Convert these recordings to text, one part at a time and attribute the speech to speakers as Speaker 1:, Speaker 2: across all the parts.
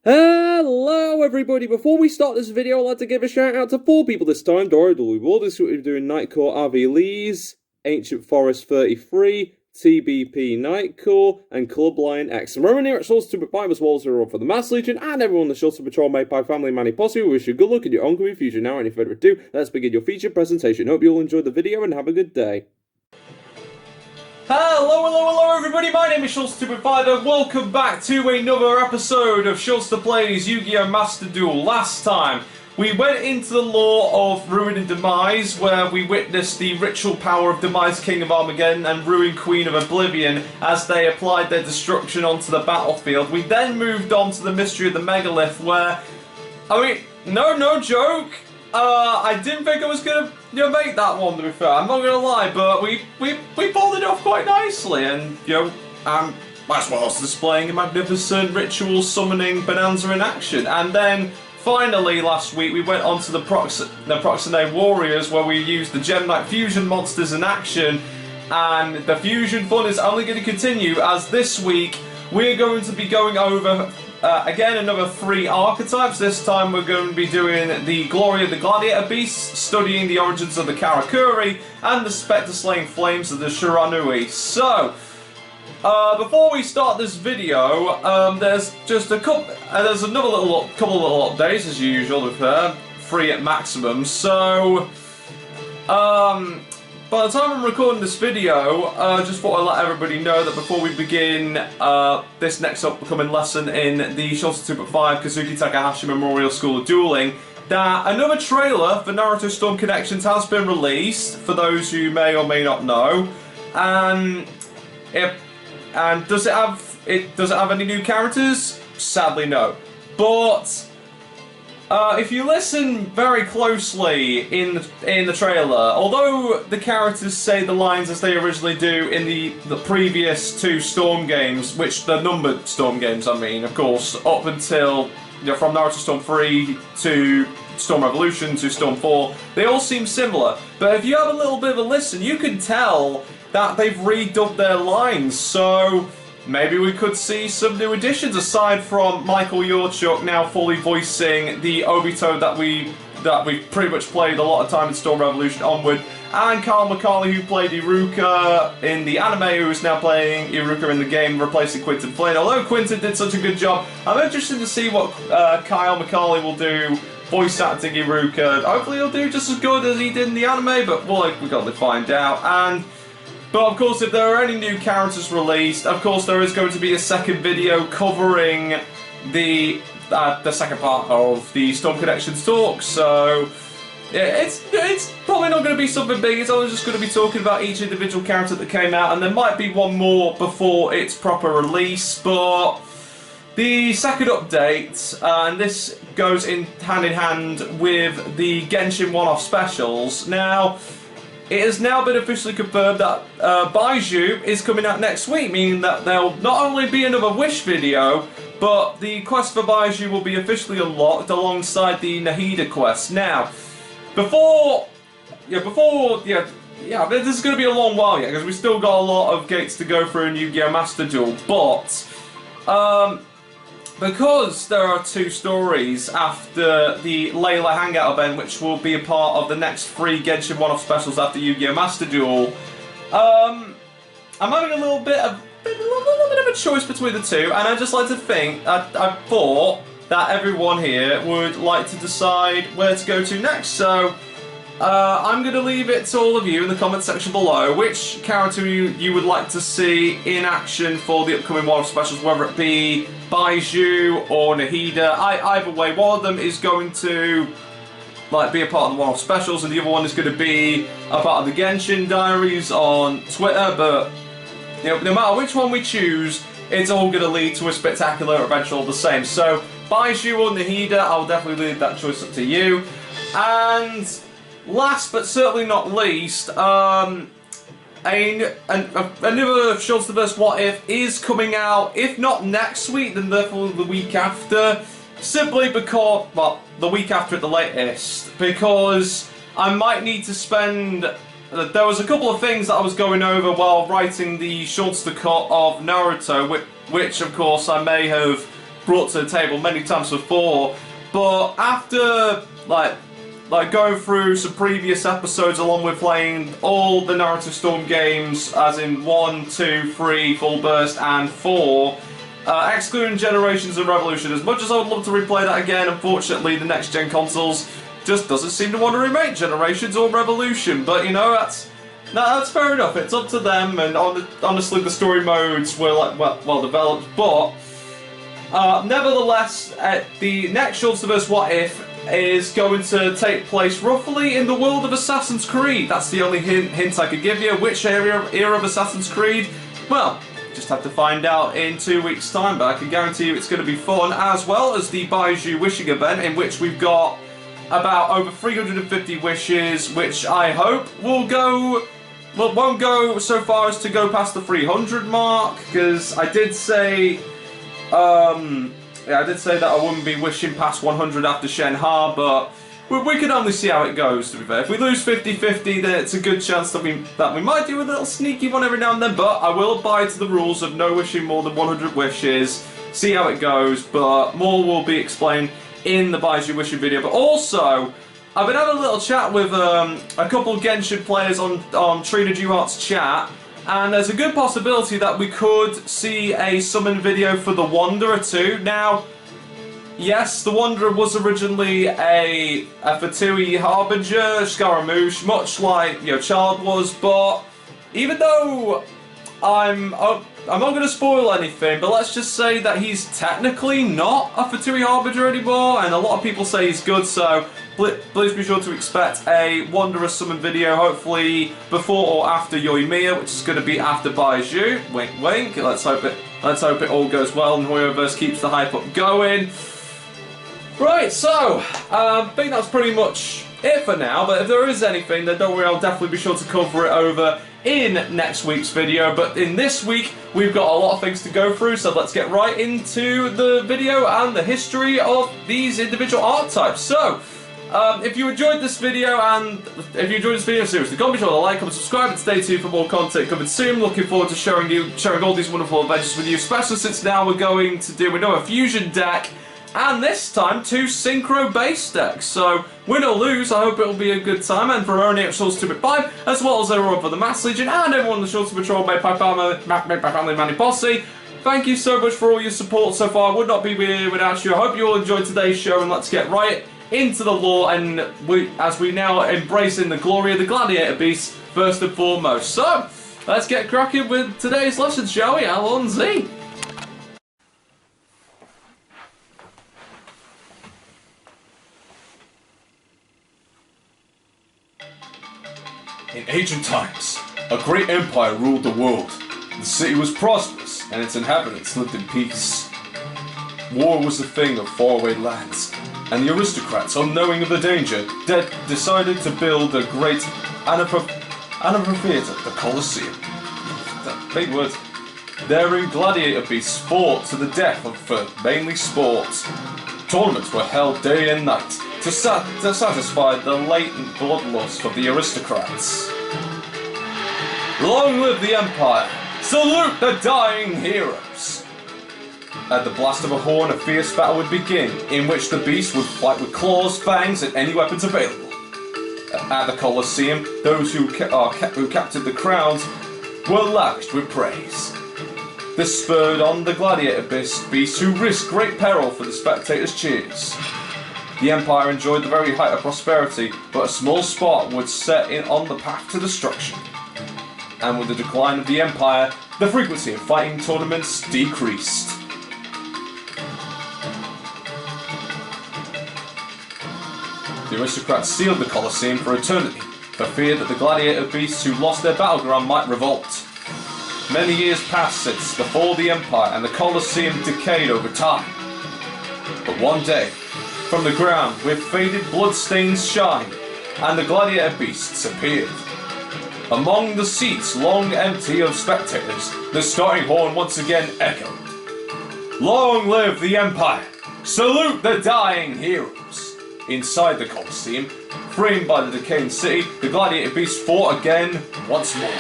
Speaker 1: Hello everybody, before we start this video I'd like to give a shout out to 4 people this time. DUEL, this week we're doing Nightcore Avylys, Ancient Forest 33, TBP Nightcore, and CLuBLioNx. And remember here at Shoutouts to Bimus Walls are for the Mass Legion and everyone the Shoutouts Patrol made by Family Manny Posse. We wish you good luck in your oncoming future. Now, any further ado, let's begin your featured presentation. Hope you all enjoyed the video and have a good day.
Speaker 2: Hello everybody, my name is Seanster and welcome back to another episode of Seanster Plays Yu-Gi-Oh! Master Duel. Last time, we went into the lore of Ruin and Demise, where we witnessed the ritual power of Demise King of Armageddon and Ruin Queen of Oblivion as they applied their destruction onto the battlefield. We then moved on to the mystery of the Megalith, where, no joke, I didn't think I was gonna make that one, to be fair. I'm not gonna lie, but we pulled it off quite nicely, and as well as displaying a magnificent ritual summoning bonanza in action. And then finally last week we went on to the Proxine Warriors, where we used the Gem Knight fusion monsters in action, and the fusion fun is only going to continue as this week we're going to be going over again, another 3 archetypes. This time we're going to be doing the Glory of the Gladiator beasts, studying the origins of the Karakuri, and the Specter slaying flames of the Shiranui. So, before we start this video, there's just a couple. There's another couple of little updates as usual. With 3 at maximum. So, by the time I'm recording this video, just thought I'd let everybody know that before we begin this next upcoming lesson in the Seanster 2.5 Kazuki Takahashi Memorial School of Dueling, that another trailer for Naruto Storm Connections has been released, for those who may or may not know. And does it have any new characters? Sadly, no. But if you listen very closely in the trailer, although the characters say the lines as they originally do in the previous 2 Storm games, which the numbered Storm games, I mean, of course, up until from Naruto Storm 3 to Storm Revolution to Storm 4, they all seem similar. But if you have a little bit of a listen, you can tell that they've redubbed their lines. So maybe we could see some new additions aside from Michael Yorchuk now fully voicing the Obito that we've pretty much played a lot of time in Storm Revolution onward, and Kyle McCauley, who played Iruka in the anime, who is now playing Iruka in the game, replacing Quinton Flynn. Although Quinton did such a good job, I'm interested to see what Kyle McCauley will do voice acting Iruka. Hopefully he'll do just as good as he did in the anime, but we've got to find out. But of course, if there are any new characters released, of course there is going to be a second video covering the second part of the Storm Connections talk. So yeah, it's probably not going to be something big. It's only just going to be talking about each individual character that came out, and there might be one more before its proper release. But the second update, and this goes hand in hand with the Genshin one-off specials. Now, it has now been officially confirmed that Baiju is coming out next week, meaning that there'll not only be another Wish video, but the quest for Baiju will be officially unlocked alongside the Nahida quest. Now, this is going to be a long while yet, because we've still got a lot of gates to go through in Yu-Gi-Oh! Master Duel, but because there are 2 stories after the Layla Hangout event, which will be a part of the next 3 Genshin one-off specials after Yu-Gi-Oh! Master Duel, I'm having a little bit of a choice between the 2, and I just like to think, I thought that everyone here would like to decide where to go to next. So I'm going to leave it to all of you in the comment section below which character you would like to see in action for the upcoming one-off specials, whether it be Baiju or Nahida. Either way, one of them is going to be a part of the one-off specials, and the other one is going to be a part of the Genshin Diaries on Twitter. But no matter which one we choose, it's all going to lead to a spectacular adventure all the same. So Baiju or Nahida, I'll definitely leave that choice up to you. And last but certainly not least, another Seansterverse What If is coming out, if not next week, then therefore the week after. Simply because, well, the week after at the latest, because I might need to spend There was a couple of things that I was going over while writing the Seanster cut of Naruto, which of course I may have brought to the table many times before, but after like going through some previous episodes along with playing all the Narrative Storm games, as in 1, 2, 3, Full Burst, and 4, excluding Generations and Revolution, as much as I would love to replay that again, unfortunately the next gen consoles just doesn't seem to want to remake Generations or Revolution, but you know, that's fair enough, it's up to them, and honestly the story modes were like well developed, but nevertheless, the next Shoulderverse What If is going to take place roughly in the world of Assassin's Creed. That's the only hint I could give you. Which era of Assassin's Creed? Well, just have to find out in 2 weeks' time, but I can guarantee you it's going to be fun, as well as the Baiju Wishing event, in which we've got about over 350 wishes, which I hope won't go so far as to go past the 300 mark, because I did say that I wouldn't be wishing past 100 after Shenhua, but we can only see how it goes, to be fair. If we lose 50-50, then it's a good chance that we might do a little sneaky one every now and then, but I will abide to the rules of no wishing more than 100 wishes, see how it goes, but more will be explained in the Baiju Wishing video. But also, I've been having a little chat with a couple of Genshin players on Trina Duart's chat, and there's a good possibility that we could see a summon video for the Wanderer too. Now, yes, the Wanderer was originally a Fatui Harbinger, Scaramouche, much like Child was, but even though I'm not going to spoil anything, but let's just say that he's technically not a Fatui Harbinger anymore, and a lot of people say he's good, so please be sure to expect a Wanderer summon video, hopefully before or after Yoimiya, which is going to be after Baiju. Wink, wink. Let's hope it all goes well and Hoyoverse keeps the hype up going. Right, so I think that's pretty much it for now. But if there is anything, then don't worry, I'll definitely be sure to cover it over in next week's video. But in this week, we've got a lot of things to go through, so let's get right into the video and the history of these individual archetypes. So, if you enjoyed this video, seriously, be sure to like, comment, subscribe, and stay tuned for more content coming soon. Looking forward to sharing all these wonderful adventures with you, especially since now we're going to do a fusion deck, and this time 2 synchro base decks. So, win or lose, I hope it'll be a good time, and for only at Shoulder 2.5, as well as everyone for the Mass Legion, and everyone in the Shoulder Patrol made by Family Manny Posse. Thank you so much for all your support so far. I would not be here without you. I hope you all enjoyed today's show, and let's get right into the lore, and as we now embrace in the glory of the Gladiator beast first and foremost. So, let's get cracking with today's lesson, shall we? Alonzi.
Speaker 3: In ancient times, a great empire ruled the world. The city was prosperous, and its inhabitants lived in peace. War was a thing of faraway lands, and the aristocrats, unknowing of the danger, decided to build a great amphitheater, the Colosseum. Big words. Therein, gladiator beasts fought to the death for mainly sports. Tournaments were held day and night to satisfy the latent bloodlust of the aristocrats. Long live the Empire! Salute the dying heroes! At the blast of a horn, a fierce battle would begin, in which the beast would fight with claws, fangs, and any weapons available. At the Colosseum, those who captured the crowns were lavished with praise. This spurred on the gladiator beasts who risked great peril for the spectators' cheers. The Empire enjoyed the very height of prosperity, but a small spot would set in on the path to destruction. And with the decline of the Empire, the frequency of fighting tournaments decreased. The aristocrats sealed the Colosseum for eternity, for fear that the gladiator beasts who lost their battleground might revolt. Many years passed since the fall of the Empire, and the Colosseum decayed over time. But one day, from the ground with faded bloodstains shine, and the gladiator beasts appeared. Among the seats long empty of spectators, the starting horn once again echoed. Long live the Empire! Salute the dying heroes! Inside the Colosseum, framed by the decaying city, the gladiator beasts fought again once more.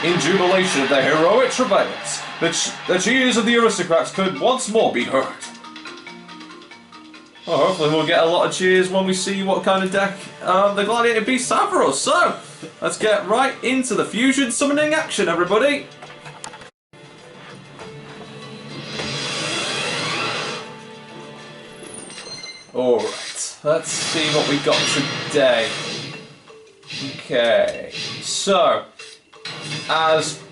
Speaker 3: In jubilation of their heroic travails, the cheers of the aristocrats could once more be heard.
Speaker 2: Well, hopefully we'll get a lot of cheers when we see what kind of deck the Gladiator beasts have for us. So, let's get right into the fusion summoning action, everybody. Alright, let's see what we got today. Okay, so, as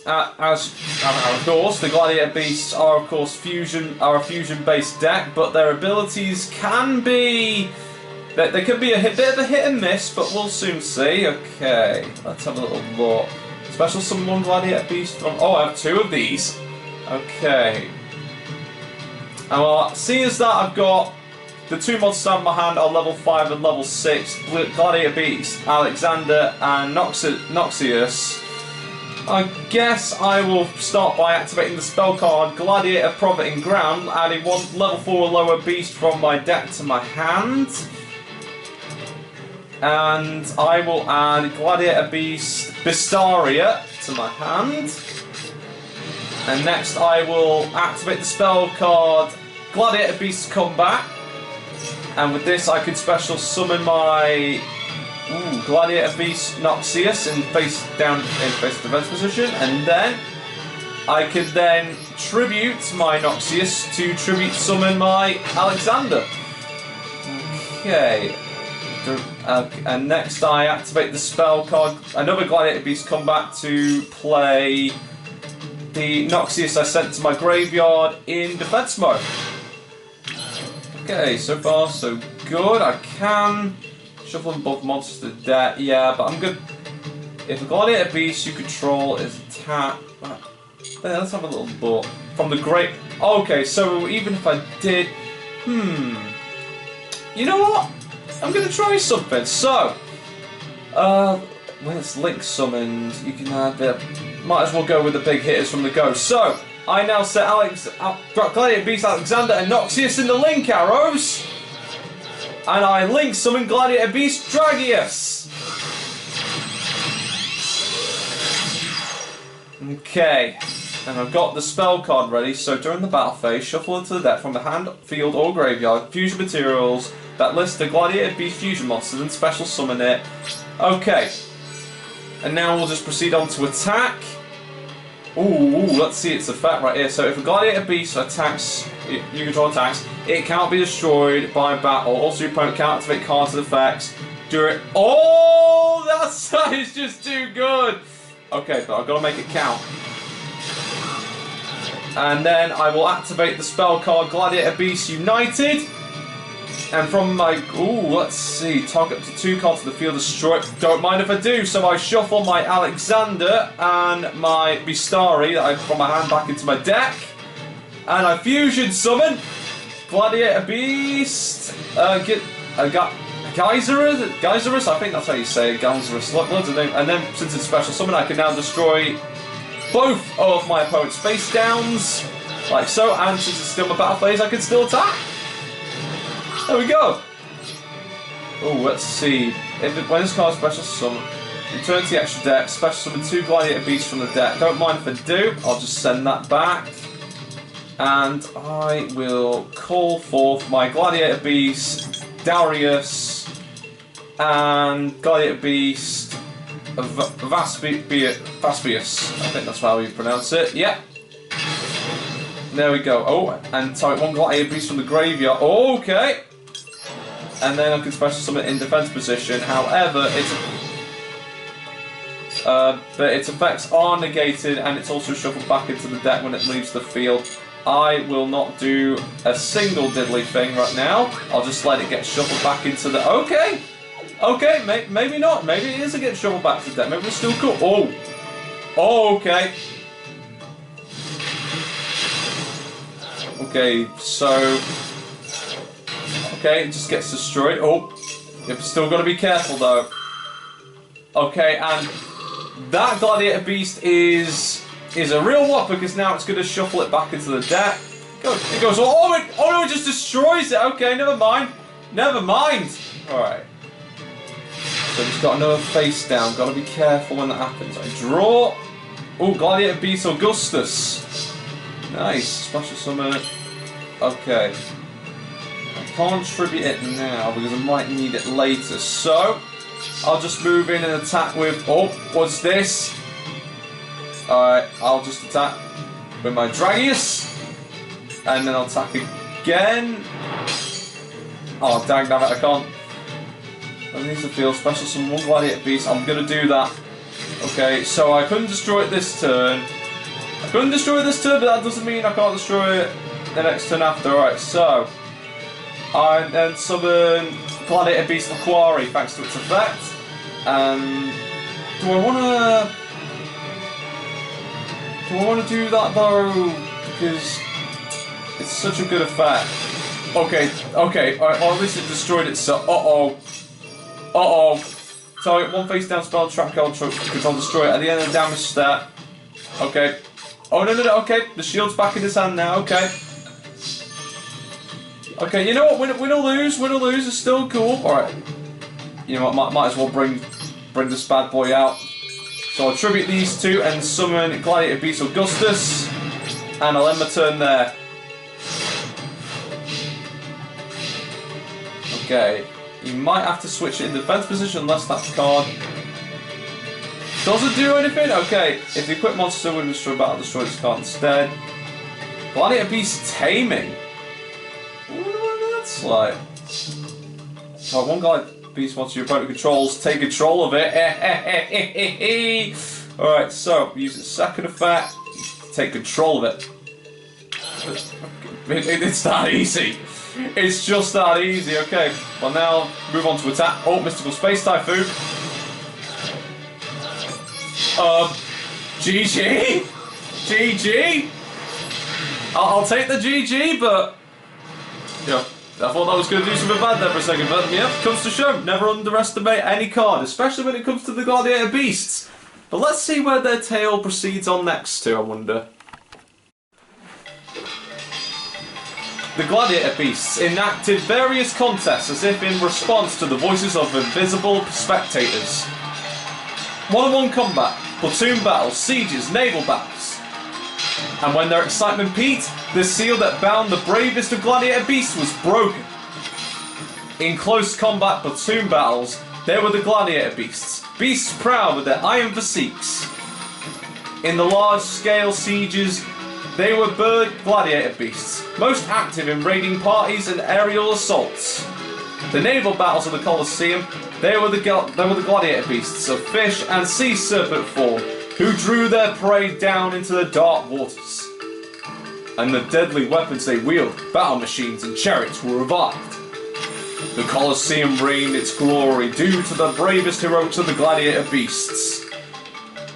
Speaker 2: of course, the Gladiator beasts are of course a fusion-based deck, but their abilities can be they can be a bit of a hit and miss, but we'll soon see. Okay, let's have a little look. Special summon one Gladiator beast from. Oh, I have two of these. Okay. And well, seeing as that I've got the two monsters I have in my hand are level 5 and level 6 Gladiator beasts, Alexander and Noxious. I guess I will start by activating the spell card Gladiator Profiting Ground, adding one level 4 or lower beast from my deck to my hand. And I will add Gladiator Beast Bistaria to my hand. And next I will activate the spell card Gladiator Beast Combat. And with this I can special summon my Gladiator Beast Noxious in face defense position, and then I can then tribute my Noxious to tribute summon my Alexander. Okay. And next I activate the spell card, another Gladiator Beast Combat, to play the Noxious I sent to my graveyard in defense mode. Okay, so far so good. I can shuffle both monsters to the deck, yeah, but I'm good. If a Gladiator Beast you control is attacked, let's have a little look. From the great. Okay, so even if I did, you know what? I'm gonna try something. So, when it's Link summoned, you can add the. Might as well go with the big hitters from the go. So, I now set Gladiator Beast Alexander and Noxious in the Link arrows. And I Link summon Gladiator Beast Dragius. Okay, and I've got the spell card ready, so during the battle phase, shuffle into the deck from the hand, field or graveyard, fusion materials that list the Gladiator Beast fusion monsters and special summon it. Okay, and now we'll just proceed on to attack. Ooh, let's see its effect right here. So if a Gladiator Beast attacks, you control attacks, it cannot be destroyed by battle. Also, your opponent can't activate cards and effects during. Oh, that is just too good. Okay, but I've got to make it count. And then I will activate the spell card Gladiator Beast United. And from my, let's see, target up to 2 cards to the field destroyed. Don't mind if I do. So I shuffle my Alexander and my Bistari that I from my hand back into my deck. And I fusion summon Gladiator Beast. Geyserus, I think that's how you say it. Geyserus. And then, since it's special summon, I can now destroy both of my opponent's face downs, like so. And since it's still my battle phase, I can still attack. There we go. Oh, let's see. When this card special summon, return to the extra deck, special summon 2 Gladiator Beasts from the deck. Don't mind if I do, I'll just send that back. And I will call forth my Gladiator Beast, Darius, and Gladiator Beast, Vaspius. I think that's how you pronounce it. Yep. There we go. Oh, and target 1 Gladiator Beast from the graveyard. Oh, okay. And then I can special summon in defense position. However, but its effects are negated, and it's also shuffled back into the deck when it leaves the field. I will not do a single diddly thing right now. I'll just let it get shuffled back into the. Okay, maybe not. Maybe it is a get shuffled back to the deck. Maybe it's still cool. Oh, okay. Okay, so. Okay, it just gets destroyed. Oh, you've still got to be careful though. Okay, and that Gladiator Beast is a real whopper because now it's going to shuffle it back into the deck. It goes. Oh no! It just destroys it. Okay, never mind. All right. So it's got another face down. Got to be careful when that happens. I draw. Oh, Gladiator Beast Augustus. Nice special summon. Okay.
Speaker 3: I can't tribute it now because I might need it later. So, I'll just move in and attack with... Oh, what's this? Alright, I'll just attack with my Dragius. And then I'll attack again. Oh, dang damn it, I can't. I need to feel special summon one Gladiator Beast. I'm going to do that. Okay, so I couldn't destroy it this turn. But that doesn't mean I can't destroy it the next turn after. Alright, so I then summon Gladiator Beast Macquarie thanks to its effect. And do I wanna do that though? Because it's such a good effect. Okay, alright, or at least it destroyed itself. Target one face down spell trap card because I'll destroy it at the end of the damage stat. Okay. Oh no, okay. The shield's back in his hand now, okay. Okay, you know what? Win or lose is still cool. Alright. You know what, might as well bring this bad boy out. So I'll tribute these two and summon Gladiator Beast Augustus. And I'll end my turn there. Okay. You might have to switch it in defense position unless that card doesn't do anything. Okay, if the equipped monster would destroy battle, destroy this card instead. Gladiator Beast Taming. I wonder what that's like. So one Gladiator Beast monster your opponent controls, take control of it. Alright, so use its second effect, take control of it. It's that easy. It's just that easy, okay. Well now, move on to attack. Oh, Mystical Space Typhoon. GG? GG? I'll take the GG, but... Yeah, I thought that was going to do something bad there for a second, but yeah, comes to show. Never underestimate any card, especially when it comes to the Gladiator Beasts. But let's see where their tale proceeds on next to, I wonder. The Gladiator Beasts enacted various contests as if in response to the voices of invisible spectators. One-on-one combat, platoon battles, sieges, naval battles. And when their excitement peaked, the seal that bound the bravest of Gladiator Beasts was broken. In close combat platoon battles, there were the Gladiator Beasts, beasts proud with their iron physiques. In the large-scale sieges, they were bird gladiator beasts, most active in raiding parties and aerial assaults. The naval battles of the Colosseum, they were the gladiator beasts of fish and sea serpent form, who drew their prey down into the dark waters. And the deadly weapons they wield, battle machines and chariots, were revived. The Colosseum reigned its glory due to the bravest heroics of the gladiator beasts.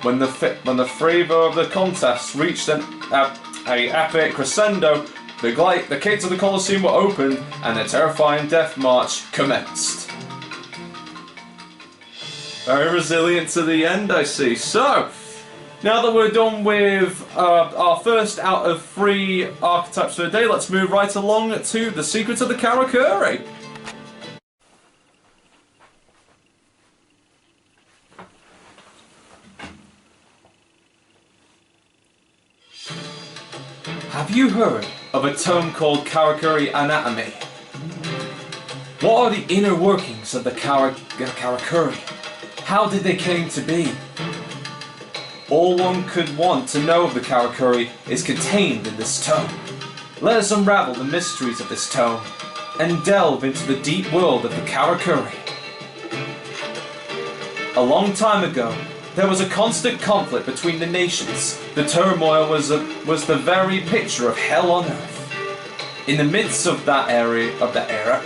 Speaker 3: When the fervour of the contest reached an epic crescendo, the gates of the Colosseum were opened and the terrifying death march commenced. Very resilient to the end, I see. So, now that we're done with our first out of 3 archetypes for the day, let's move right along to the secrets of the Karakuri. Have you heard of a term called Karakuri anatomy? What are the inner workings of the Karakuri? How did they came to be? All one could want to know of the Karakuri is contained in this tome. Let us unravel the mysteries of this tome and delve into the deep world of the Karakuri. A long time ago, there was a constant conflict between the nations. The turmoil was the very picture of hell on earth. In the midst of that era,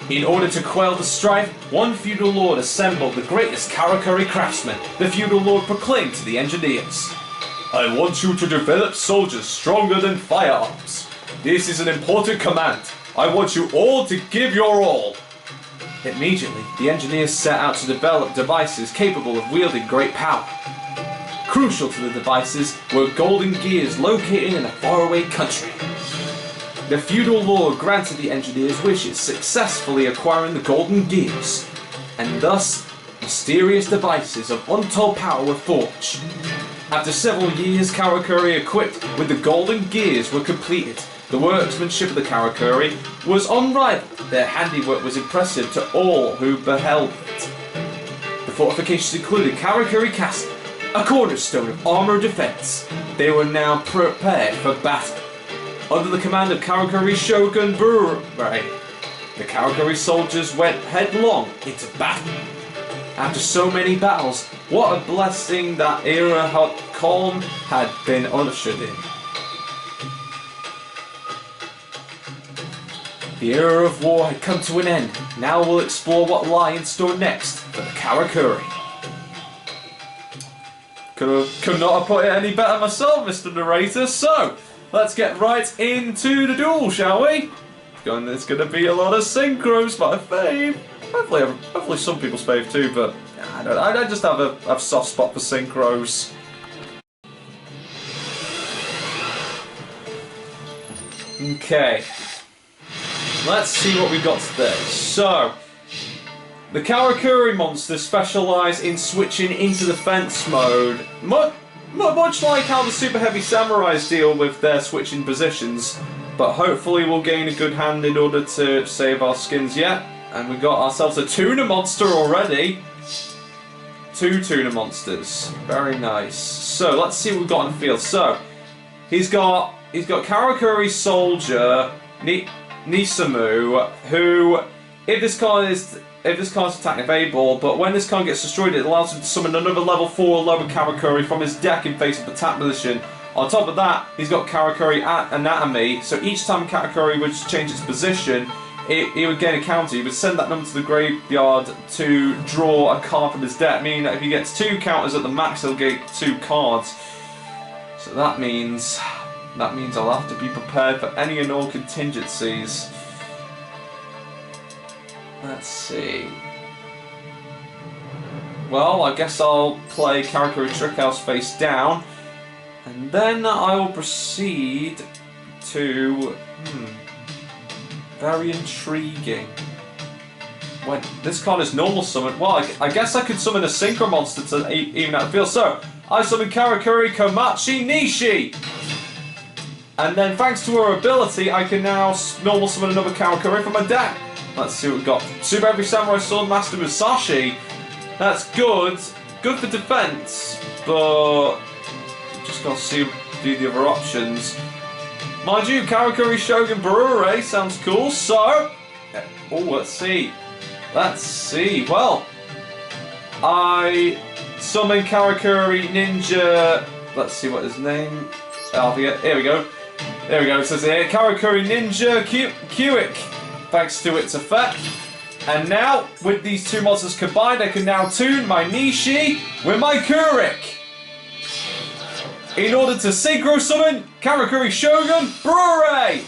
Speaker 3: in order to quell the strife, one feudal lord assembled the greatest Karakuri craftsmen. The feudal lord proclaimed to the engineers, "I want you to develop soldiers stronger than firearms. This is an important command. I want you all to give your all." Immediately, the engineers set out to develop devices capable of wielding great power. Crucial to the devices were golden gears located in a faraway country. The feudal lord granted the engineers' wishes, successfully acquiring the golden gears, and thus mysterious devices of untold power were forged. After several years, Karakuri equipped with the golden gears were completed,
Speaker 2: The workmanship of the Karakuri was unrivaled. Their handiwork was impressive to all who beheld it. The fortifications included Karakuri Castle, a cornerstone of armor defense. They were now prepared for battle. Under the command of Karakuri shogun Burai, the Karakuri soldiers went headlong into battle. After so many battles, what a blessing that era calm had been ushered in. The era of war had come to an end. Now we'll explore what lie in store next for the Karakuri. Could not have put it any better myself, Mr. Narrator. So, let's get right into the duel, shall we? There's going to be a lot of synchros, my fave. Hopefully some people's fave too, but I just have a soft spot for synchros. Okay. Let's see what we've got today. So, the Karakuri monsters specialise in switching into defense mode, much like how the Super Heavy Samurais deal with their switching positions, but hopefully we'll gain a good hand in order to save our skins yet. And we got ourselves a tuna monster already. 2 tuna monsters. Very nice. So, let's see what we've got in the field. So, he's got Karakuri Soldier, Nisamu, who, if this card is attack evadable, but when this card gets destroyed, it allows him to summon another level 4 lower Karakuri from his deck in face of attack position. On top of that, he's got Karakuri Anatomy, so each time Karakuri would change its position, he would gain a counter. He would send that number to the graveyard to draw a card from his deck, meaning that if he gets 2 counters at the max, he'll get 2 cards. So that means I'll have to be prepared for any and all contingencies. Let's see. Well, I guess I'll play Karakuri Trickhouse face down, and then I will proceed to... very intriguing. When this card is normal summon, well, I guess I could summon a Synchro monster to even out the field. So, I summon Karakuri Komachi Nishi! And then, thanks to her ability, I can now normal summon another Karakuri from my deck. Let's see what we've got. Super Heavy Samurai Swordmaster Musashi. That's good. Good for defense, but just gotta do the other options. Mind you, Karakuri Shogun Burai sounds cool, so... Oh, let's see. Well, I summon Karakuri Ninja... Let's see what his name... Oh, I forget. Here we go. It says here, Karakuri Ninja Kuik, thanks to its effect. And now, with these 2 monsters combined, I can now tune my Nishi with my Kurik, in order to synchro summon Karakuri Shogun Burai!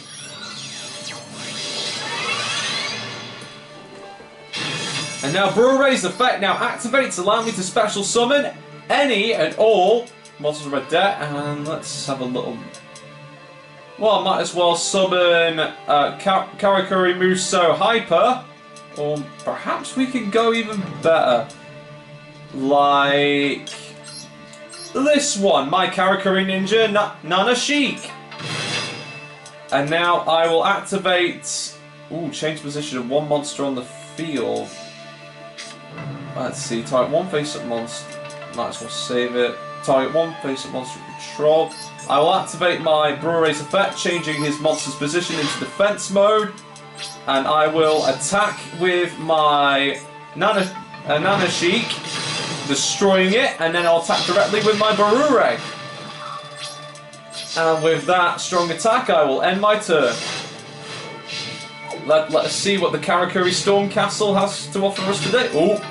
Speaker 2: And now Burai's effect now activates, allowing me to special summon any and all monsters from my deck. And let's have a little... Well, I might as well summon Karakuri Muso Hyper, or perhaps we can go even better, like this one, my Karakuri Ninja Nana Sheik. And now I will activate... Ooh, change position of 1 monster on the field. Let's see, target 1 face-up monster, might as well save it. Target 1 face-up monster control. I will activate my Burai's effect, changing his monster's position into defense mode. And I will attack with my Nana Sheik, destroying it, and then I'll attack directly with my Burai. And with that strong attack, I will end my turn. Let us see what the Karakuri Storm Castle has to offer us today. Oh,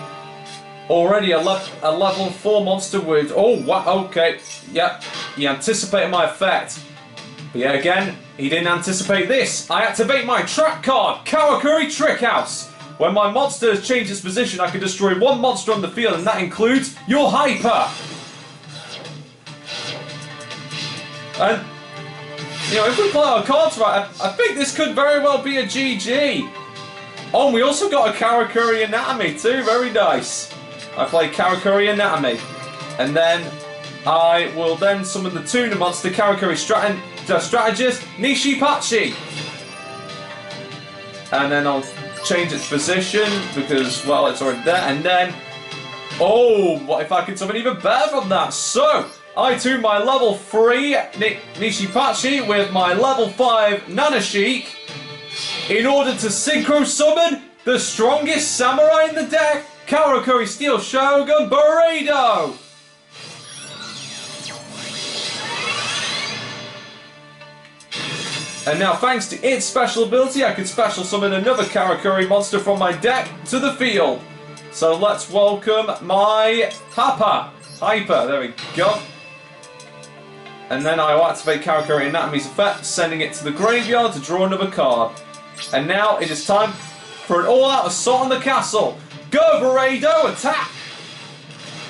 Speaker 2: already a level 4 monster with... Oh, wow, okay. Yep, he anticipated my effect. But yet again, he didn't anticipate this. I activate my trap card, Karakuri Trickhouse. When my monster has changed its position, I can destroy 1 monster on the field, and that includes your Hyper. And, you know, if we play our cards right, I think this could very well be a GG. Oh, and we also got a Karakuri Anatomy too, very nice. I play Karakuri Anatomy, and then I will then summon the tuna monster Karakuri strategist Nishipachi. And then I'll change its position because, well, it's already there. And then, oh, what if I could summon even better from that? So, I tune my level 3 Nishipachi with my level 5 Nanashik in order to synchro summon the strongest samurai in the deck, Karakuri Steel Shogun Burrito! And now, thanks to its special ability, I can special summon another Karakuri monster from my deck to the field. So let's welcome my Hyper, there we go. And then I will activate Karakuri Anatomy's effect, sending it to the graveyard to draw another card. And now it is time for an all-out assault on the castle. Go, Burrito, attack!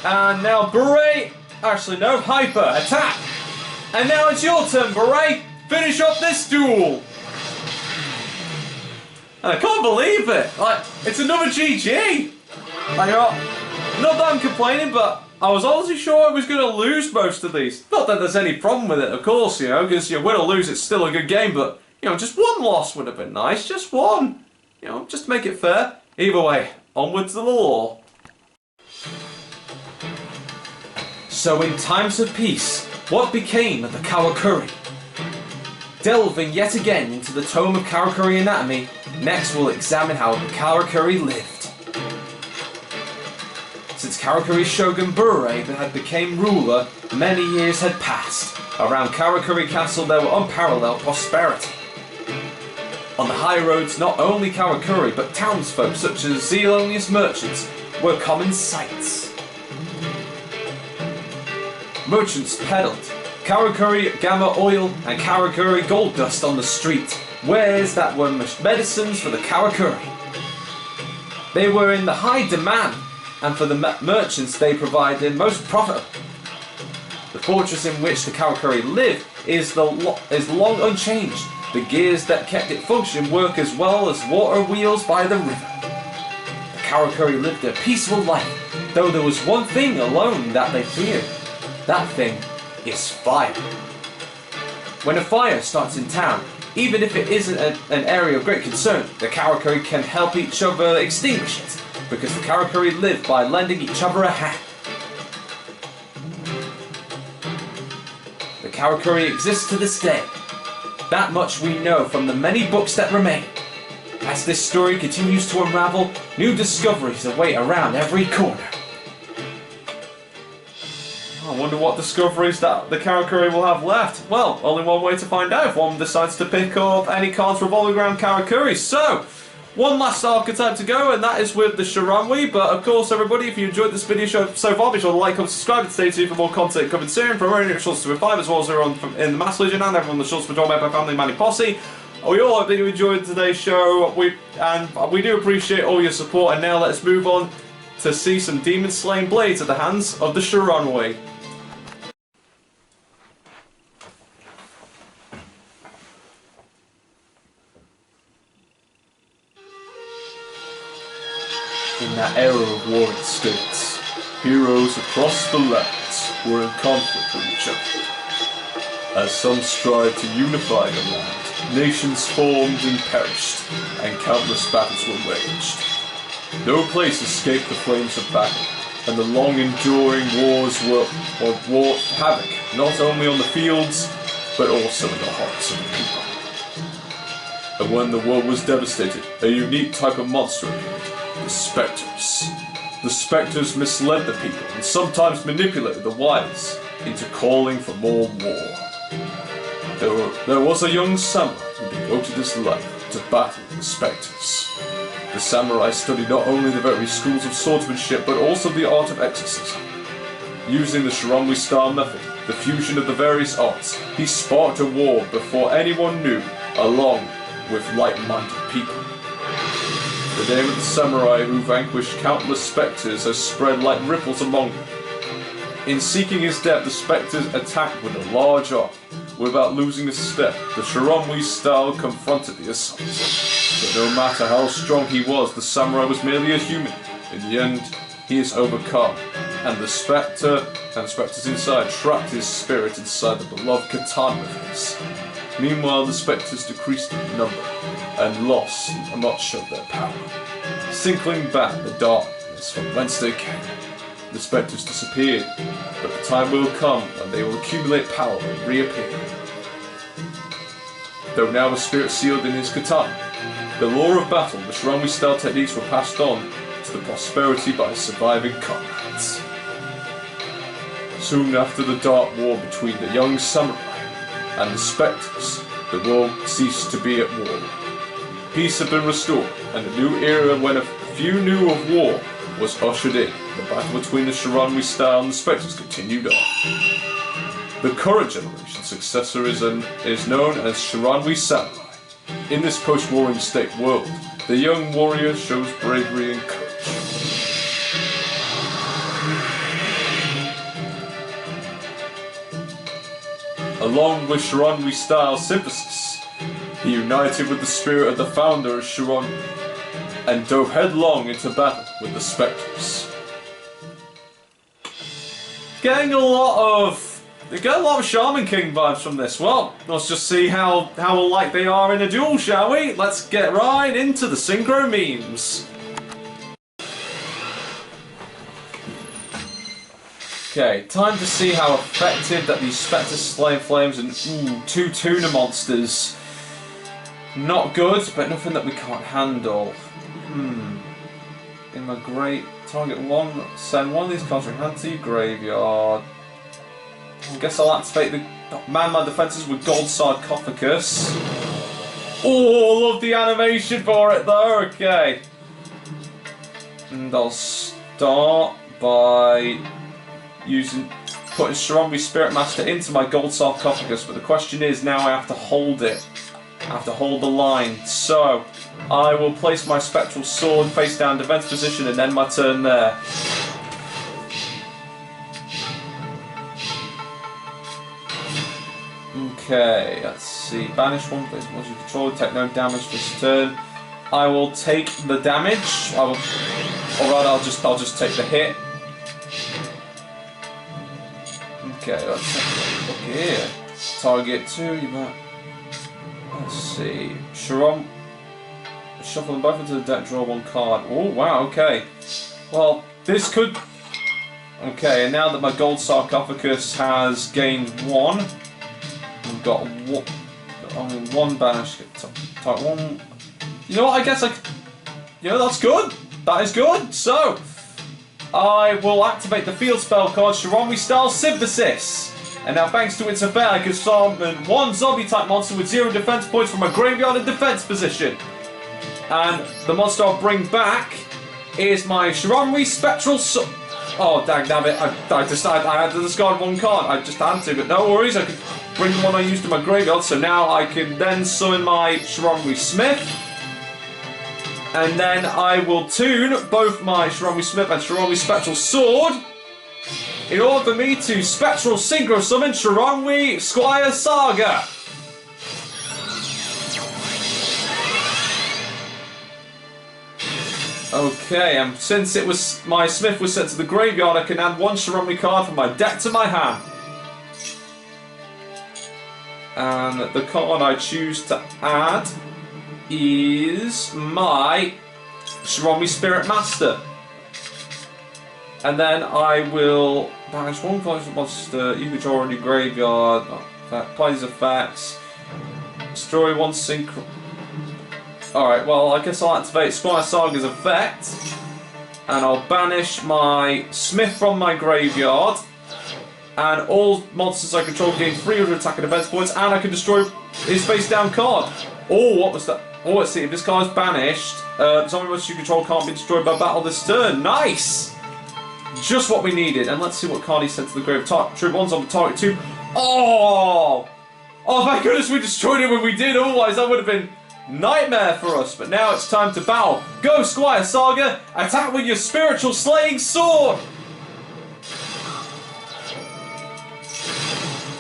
Speaker 2: And now Beret, actually no, Hyper, attack! And now it's your turn, Beret! Finish off this duel! And I can't believe it! Like, it's another GG! Not that I'm complaining, but I was honestly sure I was going to lose most of these. Not that there's any problem with it, of course, you know, because you win or lose, it's still a good game, but, you know, just one loss would have been nice, just one. You know, just to make it fair. Either way, onwards to the law. So in times of peace, what became of the Karakuri? Delving yet again into the tome of Karakuri anatomy, next we'll examine how the Karakuri lived. Since Karakuri's shogun Burei had become ruler, many years had passed. Around Karakuri Castle there were unparalleled prosperity. On the high roads, not only Karakuri, but townsfolk such as Zealonius merchants were common sights. Merchants peddled Karakuri Gamma oil and Karakuri gold dust on the street, wares that were medicines for the Karakuri. They were in the high demand, and for the merchants they provided most profitable. The fortress in which the Karakuri lived is long unchanged. The gears that kept it functioning work as well as water wheels by the river. The Karakuri lived a peaceful life, though there was one thing alone that they feared. That thing is fire. When a fire starts in town, even if it isn't an area of great concern, the Karakuri can help each other extinguish it, because the Karakuri live by lending each other a hand. The Karakuri exists to this day. That much we know from the many books that remain. As this story continues to unravel, new discoveries await around every corner. I wonder what discoveries that the Karakuri will have left. Well, only one way to find out if one decides to pick up any cards revolving around Karakuri. So, one last archetype to go, and that is with the Shiranui. But of course, everybody, if you enjoyed this video so far, be sure to like, comment, subscribe, and stay tuned for more content coming soon from only Shorts 205, as well as everyone in the Mass Legion and everyone in the Shorts Patrol Member Family Manny Posse. We all hope that you enjoyed today's show, and we do appreciate all your support. And now let's move on to see some demon slaying blades at the hands of the Shiranui. In that era of warring states, heroes across the lands were in conflict with each other. As some strived to unify the land, nations formed and perished, and countless battles were waged. No place escaped the flames of battle, and the long-enduring wars wrought havoc not only on the fields, but also in the hearts of the people. And when the world was devastated, a unique type of monster appeared. The Specters. The Specters misled the people and sometimes manipulated the wise into calling for more war. There was a young samurai who devoted his life to battle the Specters. The samurai studied not only the very schools of swordsmanship but also the art of exorcism. Using the Shiranui style method, the fusion of the various arts, he sparked a war before anyone knew, along with like-minded people. The name of the samurai who vanquished countless Specters has spread like ripples among them. In seeking his death, the Specters attacked with a large army. Without losing a step, the Shiranui style confronted the assault. But no matter how strong he was, the samurai was merely a human. In the end, he is overcome, and the Specter and the Specters inside trapped his spirit inside the beloved katana of his.
Speaker 3: Meanwhile, the Spectres decreased in number and lost much of their power. Sinking back the darkness from whence they came, the Spectres disappeared, but the time will come when they will accumulate power and reappear. Though now a spirit sealed in his katana, the lore of battle, the Shiranui style techniques were passed on to the posterity by surviving comrades. Soon after the dark war between the young samurai and the Spectres, the world ceased to be at war. Peace had been restored, and a new era when a few knew of war was ushered in. The battle between the Shiranui style and the Spectres continued on. The current generation's successor is known as Shiranui Samurai. In this post-warring state world, the young warrior shows bravery and courage. Along with Shiranui style synthesis, he united with the spirit of the founder of Shiranui and dove headlong into battle with the Spectres. Getting a lot of Shaman King vibes from this. Well, let's just see how alike they are in a duel, shall we? Let's get right into the synchro memes. Okay, time to see how effective that these Spectres Slaying Flames and two tuna monsters. Not good, but nothing that we can't handle. In my great target one, send one of these cards from hand to your graveyard. I guess I'll activate the man my defences with Gold Sarcophagus. Oh, I love the animation for it though. Okay, and I'll start by putting Shiranui Spirit Master into my Gold Sarcophagus, but the question is now I have to hold it. I have to hold the line. So I will place my Spectral Sword face down defense position and end my turn there. Okay, let's see. Banish one place once you control it, take no damage this turn. I will take the damage. Alright, I'll just take the hit. Okay, let's take a look here. Target 2, you might. Let's see. Shuffle them both into the deck, draw one card. Oh, wow, okay. Well, this could. Okay, and now that my Gold Sarcophagus has gained 1, we've got one banish. Type 1. You know what, I guess that's good. That is good. So, I will activate the field spell card Shiranui Style Synthesis. And now thanks to its effect I can summon one zombie type monster with 0 defense points from my graveyard in defense position. And the monster I'll bring back is my Shiranui Spectral Oh, dang it, I had to discard one card. I just had to, but no worries, I could bring the one I used in my graveyard, so now I can then summon my Shiranui Smith. And then I will tune both my Shiranui Smith and Shiranui Spectral Sword in order for me to Spectral Synchro Summon Shiranui Squire Saga. Okay, and since it was my Smith was sent to the graveyard, I can add one Shiranui card from my deck to my hand. And the card I choose to add is my Shiranui Spirit Master. And then I will banish one monster you control in your graveyard. Play these effects. Destroy one synchro. Alright, well, I guess I'll activate Squire Saga's effect. And I'll banish my Smith from my graveyard. And all monsters I control gain 300 attack and defense points. And I can destroy his face down card. Oh, what was that? Oh, let's see. If this card's banished, zombie monsters you control can't be destroyed by battle this turn. Nice! Just what we needed. And let's see what card he sent to the grave. Trip 1's on the target 2. Oh! Oh, my goodness, we destroyed it when we did. Otherwise, that would have been nightmare for us. But now it's time to battle. Go, Squire Saga! Attack with your Spiritual Slaying Sword!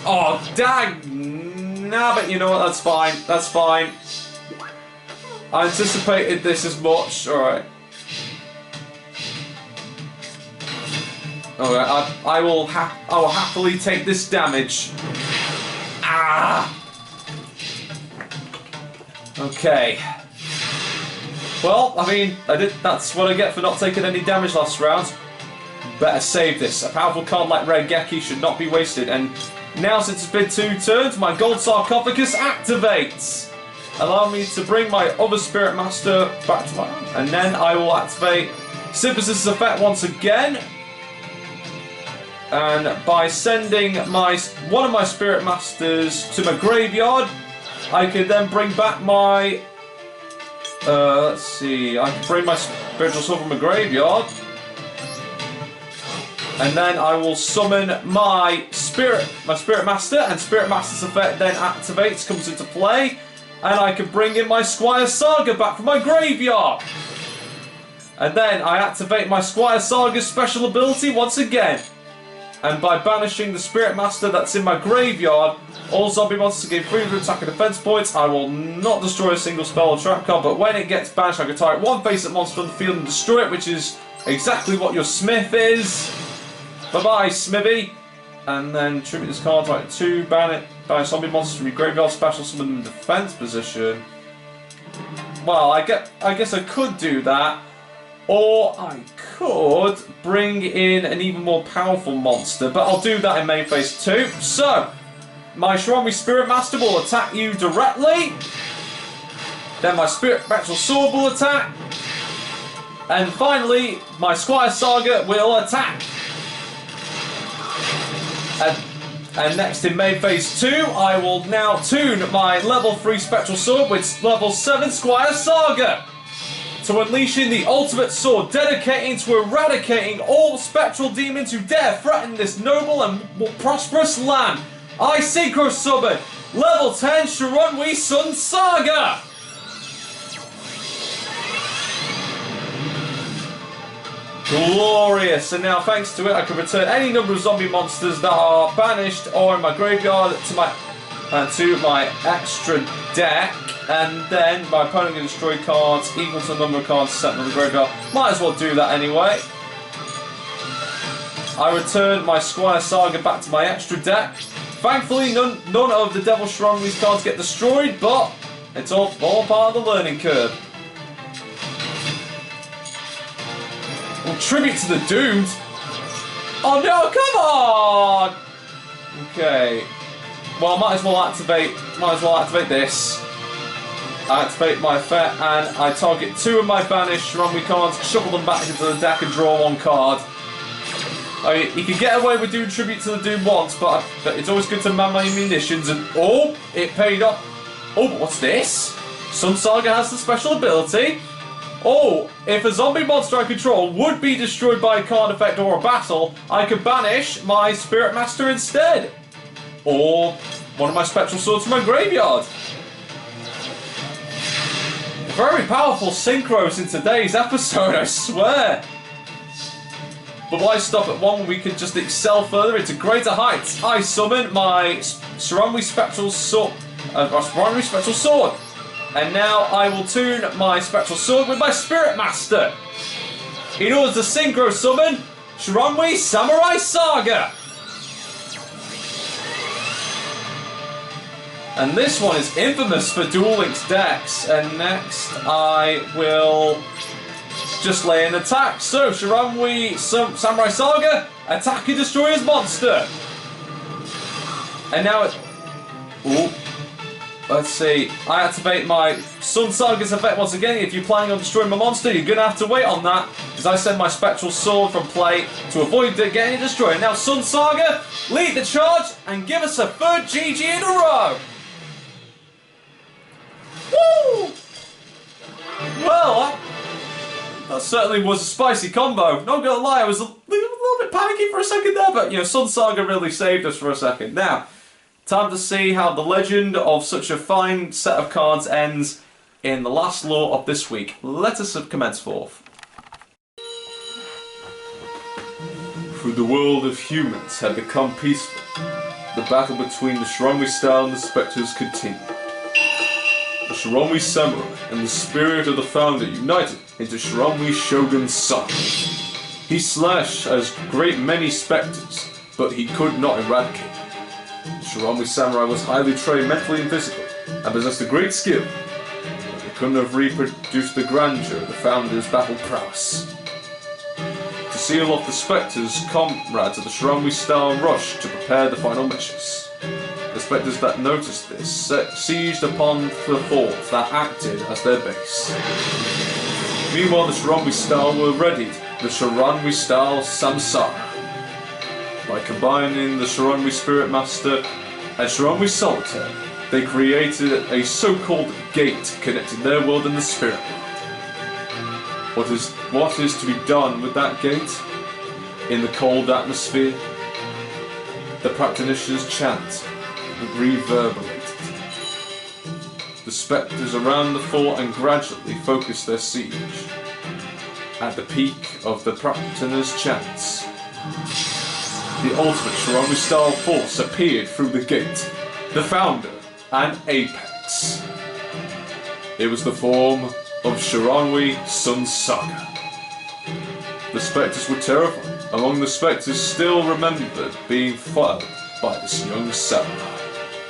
Speaker 3: Oh, dang! Nah, but you know what? That's fine. That's fine. I anticipated this as much. Alright. Alright, I will happily take this damage. Ah!
Speaker 2: Okay. Well, I mean, that's what I get for not taking any damage last round. Better save this. A powerful card like Rare Geki should not be wasted. And now, since it's been 2 turns, my Gold Sarcophagus activates. Allow me to bring my other Spirit Master back to my hand. And then I will activate Synthesis effect once again. And by sending one of my Spirit Masters to my graveyard, I can then bring back my... let's see, I can bring my Spiritual Sword from my graveyard. And then I will summon my Spirit Master, and Spirit Master's effect then activates, comes into play. And I can bring in my Squire Saga back from my graveyard. And then I activate my Squire Saga's special ability once again. And by banishing the Spirit Master that's in my graveyard, all zombie monsters gain 300 attack and defense points. I will not destroy a single spell or trap card, but when it gets banished, I can target one face-up monster on the field and destroy it, which is exactly what your Smith is. Bye-bye, Smithy. And then tribute this card, right, 2, ban zombie monsters from your graveyard, special summon them in defense position. Well, I guess I could do that. Or I could bring in an even more powerful monster, but I'll do that in main phase 2. So, my Shiranui Spirit Master will attack you directly. Then my Spectral Sword will attack. And finally, my Squire Saga will attack. And next in main phase 2, I will now tune my level 3 Spectral Sword with level 7 Squire Saga to unleashing the ultimate sword, dedicating to eradicating all spectral demons who dare threaten this noble and prosperous land. I synchro summon level 10 Shiranui Sun Saga. Glorious! And now, thanks to it, I can return any number of zombie monsters that are banished or in my graveyard to my extra deck, and then my opponent can destroy cards equal to the number of cards set in the graveyard. Might as well do that anyway. I return my Squire Saga back to my extra deck. Thankfully, none of the Devil Shiranui cards get destroyed, but it's all part of the learning curve. Well, tribute to the Doomed. Oh no, come on! Okay. Well, might as well activate this. I activate my effect, and I target 2 of my banished Shiranui cards, shuffle them back into the deck and draw 1 card. I mean, you can get away with doing tribute to the Doom once, but it's always good to man my munitions, and oh, it paid off. Oh, but what's this? Sun Saga has the special ability. Oh, if a zombie monster I control would be destroyed by a card effect or a battle, I could banish my Spirit Master instead. Or one of my Spectral Swords from my graveyard. Very powerful synchros in today's episode, I swear. But why stop at 1 when we can just excel further into greater heights? I summon my Shiranui Spectral Sword. And now I will tune my Spectral Sword with my Spirit Master in order to synchro summon Shiranui Samurai Saga. And this one is infamous for Duel Links decks. And next I will just lay an attack. So Shiranui Samurai Saga, attack and destroy his monster. And now it... Ooh. Let's see, I activate my Sun Saga's effect once again. If you're planning on destroying my monster, you're going to have to wait on that, because I send my Spectral Sword from play to avoid getting destroyed. Now, Sun Saga, lead the charge and give us a 3rd GG in a row! Woo! Well, that certainly was a spicy combo. Not gonna lie, I was a little bit panicky for a second there, but, you know, Sun Saga really saved us for a second. Now, time to see how the legend of such a fine set of cards ends in the last law of this week. Let us commence forth. For the world of humans had become peaceful. The battle between the Shiranui style and the Specters continued. The Shiranui Samurai and the spirit of the founder united into Shiranui Shogun's son. He slashed as great many Specters, but he could not eradicate them. The Shiranui Samurai was highly trained mentally and physically, and possessed a great skill
Speaker 3: couldn't have reproduced the grandeur of the Founder's battle prowess. To seal off the Spectre's, comrades of the Shiranui style rushed to prepare the final measures. The Spectres that noticed this seized upon the fort that acted as their base. Meanwhile, the Shiranui style were readied, the Shiranui style Samsara. By combining the Shiranui Spirit Master and Shiranui Solitaire, they created a so-called gate connecting their world and the spirit world. What is to be done with that gate? In the cold atmosphere, the practitioners' chant reverberated. The Spectres around the fort and gradually focused their siege. At the peak of the practitioners' chants, the ultimate Shiranui style force appeared through the gate, the Founder and Apex. It was the form of Shiranui Sun Saga. The Spectres were terrified. Among the Spectres still remembered being followed by this young samurai.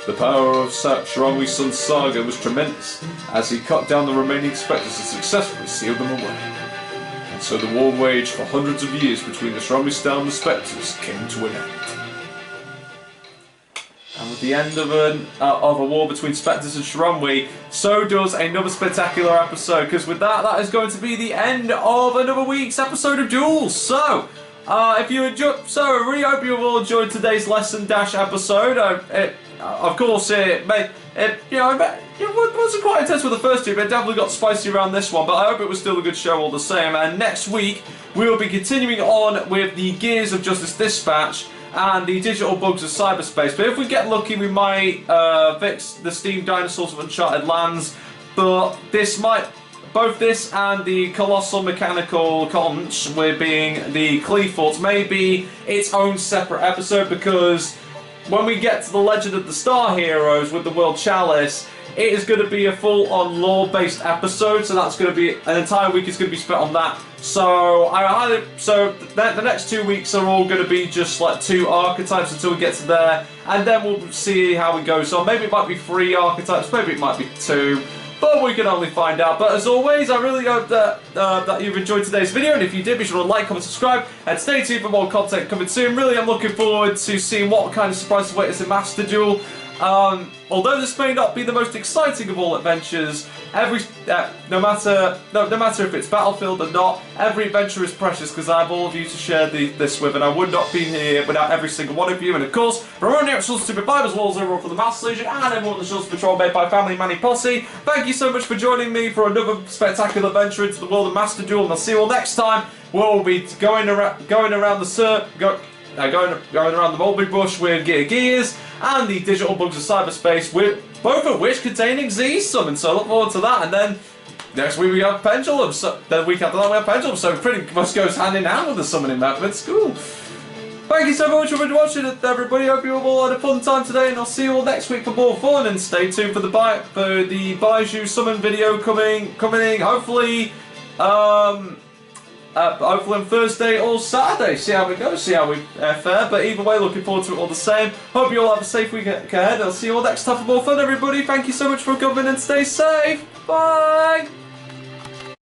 Speaker 3: The power of Shiranui Sun Saga was tremendous as he cut down the remaining Spectres and successfully sealed them away. And so the war waged for hundreds of years between the Shiranui style and the Spectres came to an end. And with the end of a war between Spectres and Shiranui, so does another spectacular episode, because with that is going to be the end of another week's episode of Duels. So, if you enjoyed, I really hope you all enjoyed today's lesson dash episode. Of course, it wasn't quite intense with the first two, but it definitely got spicy around this one. But I hope it was still a good show all the same. And next week we will be continuing on with the Gears of Justice Dispatch and the Digital Bugs of Cyberspace. But if we get lucky, we might fix the Steam Dinosaurs of Uncharted Lands. But both this and the Colossal Mechanical Conch, with being the Cleforts, may be its own separate episode, because when we get to the Legend of the Star Heroes with the World Chalice, it is going to be a full-on lore-based episode, so that's going to be an entire week is going to be spent on that. So the next 2 weeks are all going to be just like 2 archetypes until we get to there, and then we'll see how we go. So maybe it might be 3 archetypes, maybe it might be 2. But we can only find out. But as always, I really hope that you've enjoyed today's video, and if you did, be sure to like, comment, subscribe, and stay tuned for more content coming soon. Really, I'm looking forward to seeing what kind of surprises await us in Master Duel. Although this may not be the most exciting of all adventures, no matter if it's Battlefield or not, every adventure is precious, because I have all of you to share this with, and I would not be here without every single one of you. And of course, from everyone here at Shoutouts TBP, as well as everyone from the Master Legion and everyone on the Shoutouts Patrol made by Family Manny Posse, thank you so much for joining me for another spectacular adventure into the world of Master Duel, and I'll see you all next time. We'll be going around the mulberry bush with Gears and the Digital Bugs of Cyberspace, with both of which containing Z summon. So look forward to that. And then next week we have Pendulum. So the week after that we have Pendulum. So it pretty much goes hand in hand with the summoning methods. Cool. Thank you so much for watching, everybody. Hope you all had a fun time today, and I'll see you all next week for more fun. And stay tuned for the Baiju summon video coming in. Hopefully on Thursday or Saturday. See how we go, see how we fare. But either way, looking forward to it all the same. Hope you all have a safe week ahead. I'll see you all next time for more fun, everybody. Thank you so much for coming, and stay safe. Bye.